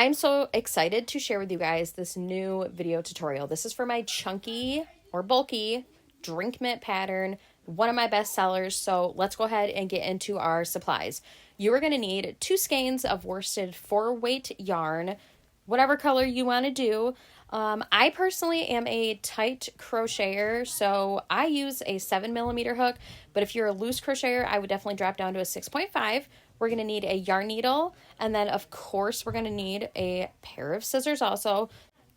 I'm so excited to share with you guys this new video tutorial. This is for my chunky or bulky drink mitt pattern, one of my best sellers. So let's go ahead and get into our supplies. You are going to need 2 skeins of worsted 4-weight yarn, whatever color you want to do. I personally am a tight crocheter, so I use a 7mm hook, but if you're a loose crocheter, I would definitely drop down to a 6.5. We're going to need a yarn needle, and then of course we're going to need a pair of scissors also.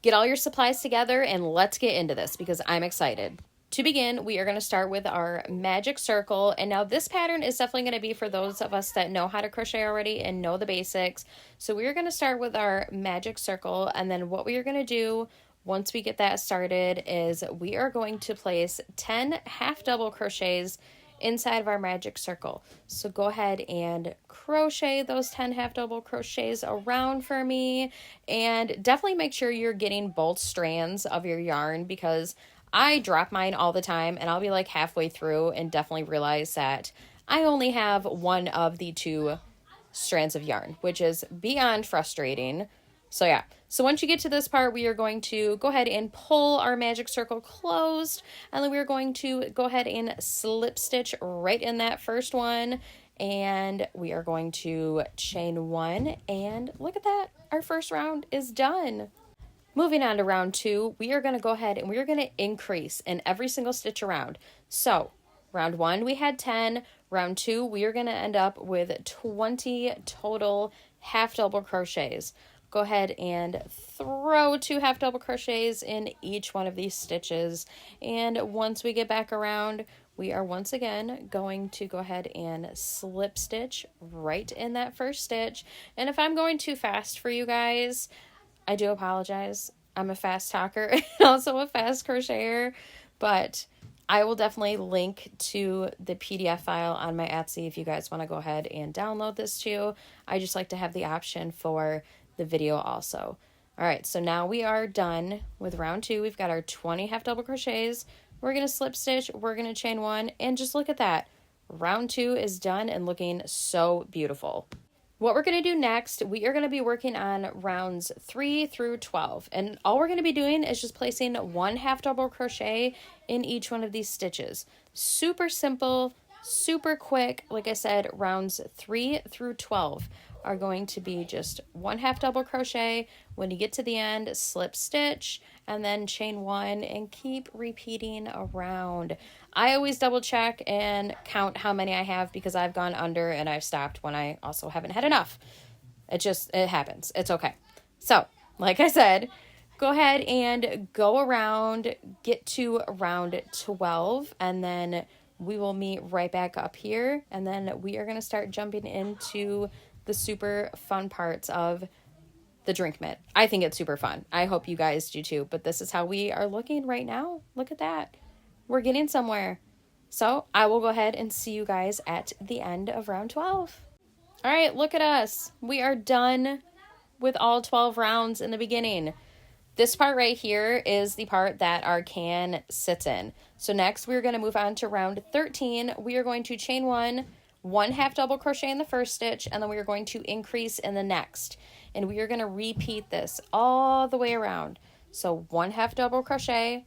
Get all your supplies together and let's get into this because I'm excited. To begin, we are going to start with our magic circle, and now this pattern is definitely going to be for those of us that know how to crochet already and know the basics. So we are going to start with our magic circle, and then what we are going to do once we get that started is we are going to place 10 half double crochets inside of our magic circle. So go ahead and crochet those 10 half double crochets around for me, and definitely make sure you're getting both strands of your yarn because I drop mine all the time and I'll be like halfway through and definitely realize that I only have one of the 2 strands of yarn, which is beyond frustrating. So yeah, so once you get to this part, we are going to go ahead and pull our magic circle closed, and then we're going to go ahead and slip stitch right in that first one, and we are going to chain 1, and look at that, our first round is done. Moving on to round 2, we are going to go ahead and we are going to increase in every single stitch around. So round 1, we had 10. Round 2, we are going to end up with 20 total half double crochets. Go ahead and throw 2 half double crochets in each one of these stitches. And once we get back around, we are once again going to go ahead and slip stitch right in that first stitch. And if I'm going too fast for you guys, I do apologize. I'm a fast talker and also a fast crocheter, but I will definitely link to the PDF file on my Etsy if you guys want to go ahead and download this too. I just like to have the option for the video also. All right, so now we are done with round 2. We've got our 20 half double crochets. We're going to slip stitch, we're going to chain 1, and just look at that. Round 2 is done and looking so beautiful. What we're going to do next, we are going to be working on rounds 3 through 12. And all we're going to be doing is just placing 1 half double crochet in each one of these stitches. Super simple, super quick. Like I said, rounds 3 through 12 are going to be just 1 half double crochet. When you get to the end, slip stitch and then chain 1 and keep repeating around. I always double check and count how many I have because I've gone under and I've stopped when I also haven't had enough. It happens. It's okay. So, like I said, go ahead and go around, get to round 12, and then we will meet right back up here. And then we are going to start jumping into the super fun parts of the drink mitt. I think it's super fun. I hope you guys do too, but this is how we are looking right now. Look at that. We're getting somewhere. So I will go ahead and see you guys at the end of round 12. All right, look at us. We are done with all 12 rounds in the beginning. This part right here is the part that our can sits in. So next we're going to move on to round 13. We are going to chain 1 half double crochet in the first stitch, and then we are going to increase in the next. And we are going to repeat this all the way around. So 1 half double crochet,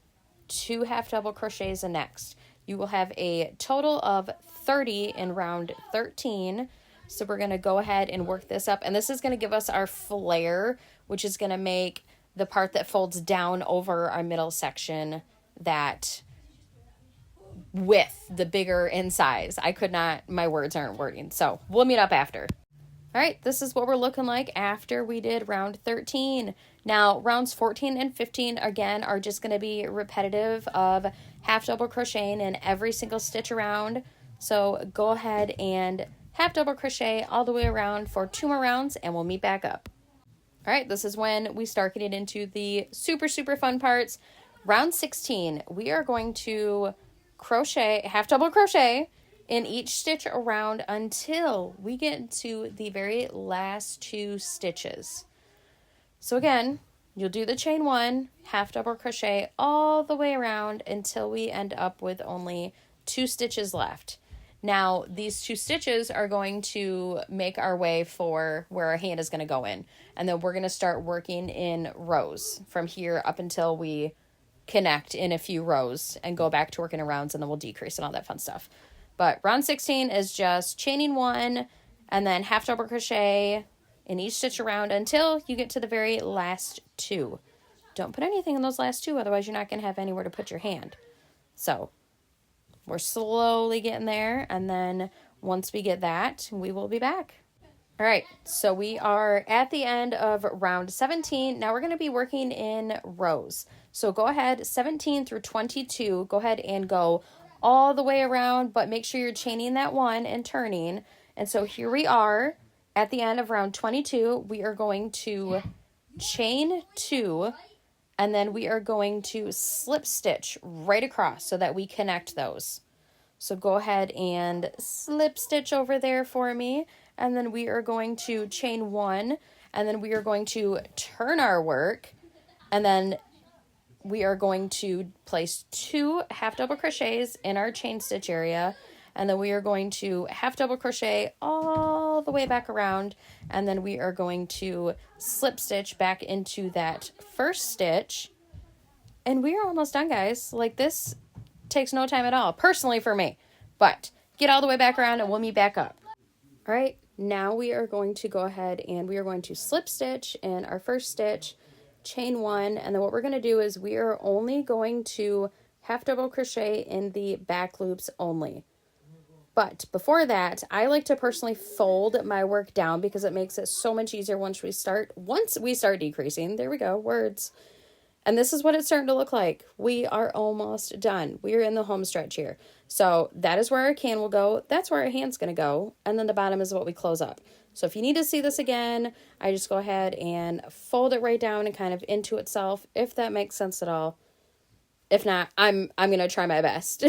2 half double crochets the next. You will have a total of 30 in round 13. So we're going to go ahead and work this up. And this is going to give us our flare, which is going to make the part that folds down over our middle section that width, the bigger in size. My words aren't wording. So we'll meet up after. All right, this is what we're looking like after we did round 13. Now, rounds 14 and 15, again, are just going to be repetitive of half double crocheting in every single stitch around. So go ahead and half double crochet all the way around for 2 more rounds, and we'll meet back up. All right, this is when we start getting into the super, super fun parts. Round 16, we are going to crochet, half double crochet in each stitch around until we get to the very last 2 stitches. So again, you'll do the chain 1, half double crochet all the way around until we end up with only 2 stitches left. Now, these 2 stitches are going to make our way for where our hand is going to go in. And then we're going to start working in rows from here up until we connect in a few rows and go back to working in rounds, and then we'll decrease and all that fun stuff. But round 16 is just chaining 1 and then half double crochet in each stitch around until you get to the very last 2. Don't put anything in those last 2, otherwise you're not going to have anywhere to put your hand. So we're slowly getting there, and then once we get that, we will be back. All right, so we are at the end of round 17. Now we're going to be working in rows. So go ahead, 17 through 22, go ahead and go all the way around, but make sure you're chaining that 1 and turning. And so here we are at the end of round 22. We are going to chain 2, and then we are going to slip stitch right across so that we connect those. So go ahead and slip stitch over there for me. And then we are going to chain 1, and then we are going to turn our work, and then we are going to place 2 half double crochets in our chain stitch area, and then we are going to half double crochet all the way back around, and then we are going to slip stitch back into that first stitch, and we are almost done, guys. Like, this takes no time at all, personally for me, but get all the way back around and we'll meet back up. All right, now we are going to go ahead and we are going to slip stitch in our first stitch, chain 1, and then what we're going to do is we are only going to half double crochet in the back loops only. But before that, I like to personally fold my work down because it makes it so much easier once we start decreasing. There we go, words. And this is what it's starting to look like. We are almost done. We are in the home stretch here. So that is where our can will go. That's where our hand's going to go. And then the bottom is what we close up. So if you need to see this again, I just go ahead and fold it right down and kind of into itself, if that makes sense at all. If not, I'm going to try my best.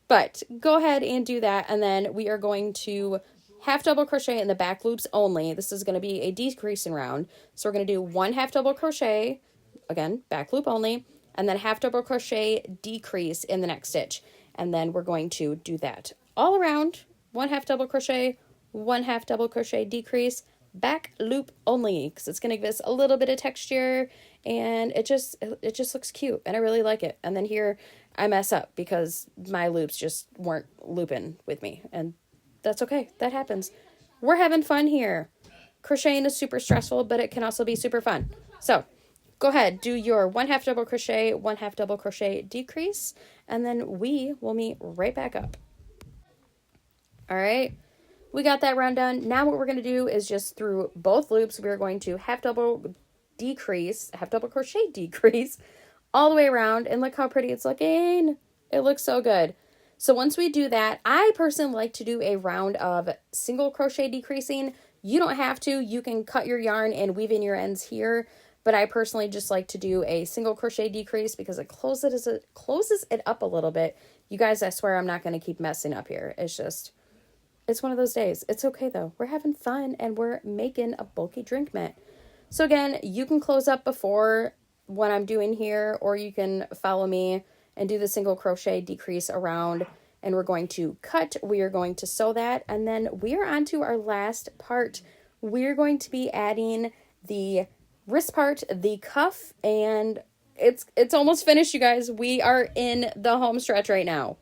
But go ahead and do that. And then we are going to half double crochet in the back loops only. This is going to be a decreasing round. So we're going to do 1 half double crochet, again, back loop only, and then half double crochet decrease in the next stitch. And then we're going to do that all around, 1 half double crochet, 1 half double crochet decrease, back loop only, because it's going to give us a little bit of texture, and it just looks cute, and I really like it. And then here I mess up because my loops just weren't looping with me, and that's okay. That happens. We're having fun here. Crocheting is super stressful, but it can also be super fun. So go ahead, do your 1 half double crochet, 1 half double crochet decrease, and then we will meet right back up. All right, we got that round done. Now what we're going to do is just through both loops, we're going to half double crochet decrease all the way around, and look how pretty it's looking. It looks so good. So once we do that, I personally like to do a round of single crochet decreasing. You don't have to. You can cut your yarn and weave in your ends here, but I personally just like to do a single crochet decrease because it closes it up a little bit. You guys, I swear I'm not going to keep messing up here. It's one of those days. It's okay though. We're having fun and we're making a bulky drink mitt. So again, you can close up before what I'm doing here, or you can follow me and do the single crochet decrease around, and we're going to cut, we are going to sew that, and then we are on to our last part. We're going to be adding the wrist part, the cuff, and it's almost finished, you guys. We are in the home stretch right now.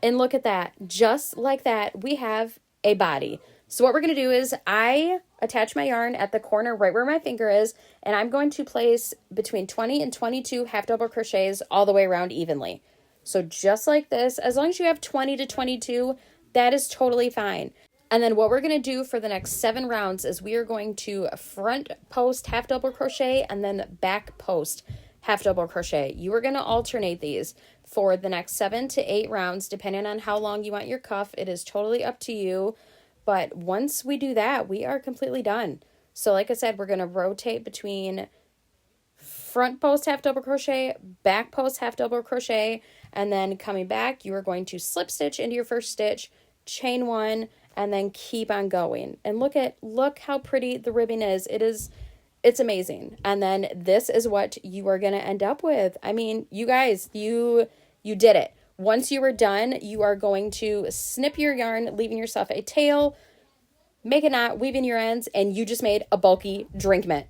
And look at that. Just like that, we have a body. So what we're going to do is I attach my yarn at the corner right where my finger is, and I'm going to place between 20 and 22 half double crochets all the way around evenly. So just like this, as long as you have 20 to 22, that is totally fine. And then what we're going to do for the next 7 rounds is we are going to front post half double crochet and then back post half double crochet. You are going to alternate these for the next 7 to 8 rounds, depending on how long you want your cuff. It is totally up to you. But once we do that, we are completely done. So like I said, we're going to rotate between front post half double crochet, back post half double crochet, and then coming back, you are going to slip stitch into your first stitch, chain 1, and then keep on going. And look how pretty the ribbing is. It's amazing. And then this is what you are going to end up with. I mean, you guys, you did it. Once you are done, you are going to snip your yarn, leaving yourself a tail, make a knot, weave in your ends, and you just made a bulky drink mitt.